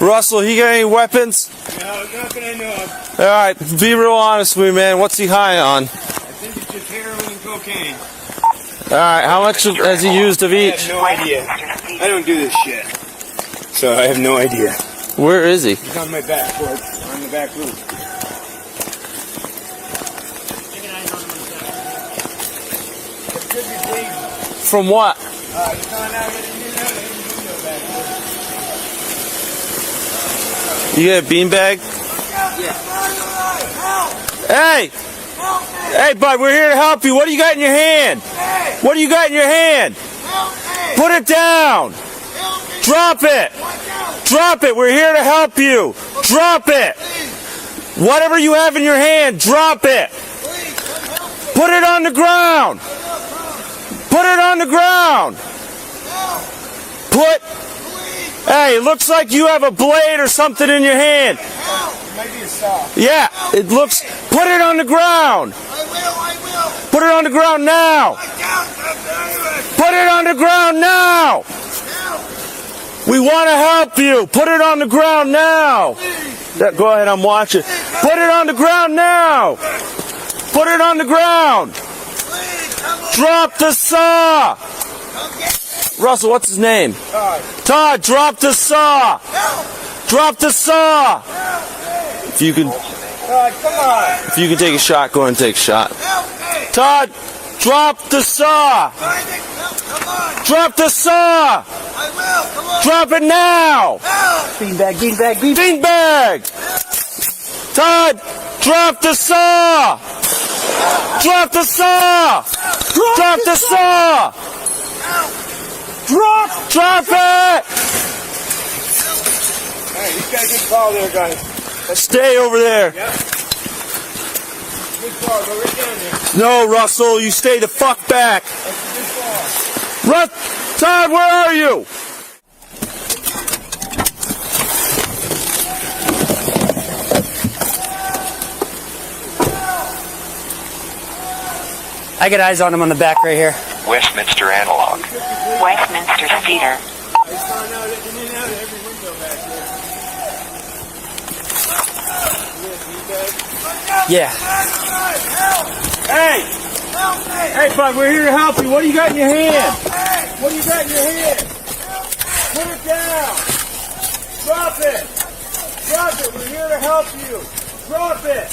Russell, he got any weapons? No, nothing I know of. Alright, be real honest with me, man. What's he high on? I think it's just heroin and cocaine. Alright, how much has he used of I each? have no idea. I don't do this shit. So I have no idea. Where is he? He's on my back porch, on the back roof. From what? He's going out in the window back there. You get a beanbag? Hey! Hey, bud, we're here to help you. What do you got in your hand? What do you got in your hand? Put it down. Drop it. Drop it. We're here to help you. Drop it. Whatever you have in your hand, drop it. Put it on the ground. Put it on the ground. Hey, it looks like you have a blade or something in your hand. It might be a saw. Yeah, it looks. Put it on the ground. I will. Put it on the ground now. Put it on the ground now. We want to help you. Put it on the ground now. Go ahead, I'm watching. Put it on the ground now. Put it on the ground. Drop the saw. Russell, what's his name? Todd, drop the saw. Drop the saw. If you can take a shot, go ahead and take a shot. Todd, drop the saw. Drop the saw. Drop it now. Beanbag, beanbag, Beanbag. Todd, drop the saw. Drop the saw. Drop the saw. Drop it. Hey, you got a good call there, guys. Stay over there. Yep. Good call, go right down there. No, Russell, you stay the fuck back. That's a good call. Todd, where are you? I got eyes on him on the back right here. Westminster Analog. Westminster Theater. I found out in and out of every window back there. Yeah. Hey! Hey, bud, we're here to help you. What do you got in your hand? What do you got in your hand? Put it down. Drop it. Drop it. We're here to help you. Drop it.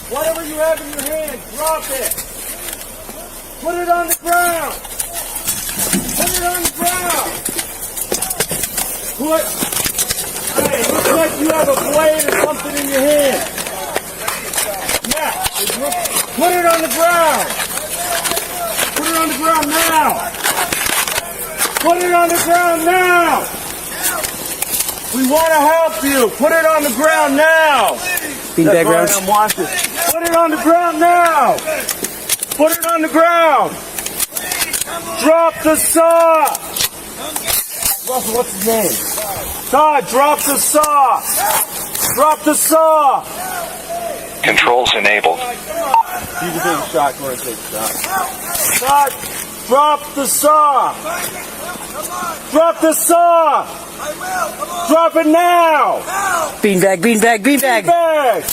Whatever you have in your hand, drop it. Put it on the ground. Put it on the ground. Hey, it looks like you have a blade or something in your hand. Yeah. Put it on the ground. Put it on the ground now. Put it on the ground now. We want to help you. Put it on the ground now. Beanbag rounds. I'm watching. Put it on the ground now. Put it on the ground. Drop the saw. Russell, what's his name? Todd, drop the saw. Drop the saw. Controls enabled. You can take a shot. Go ahead and take a shot. Todd, drop the saw. Drop the saw. Drop it now. Beanbag, beanbag, beanbag. Beanbag.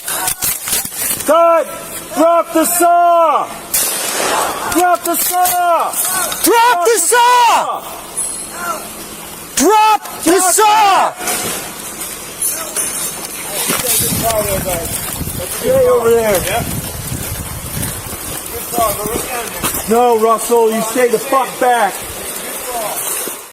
Todd, drop the saw. Drop the saw. Drop the saw. Drop the saw. Stay over there. Yep. Good call, go right down there. No, Russell, you stay the fuck back.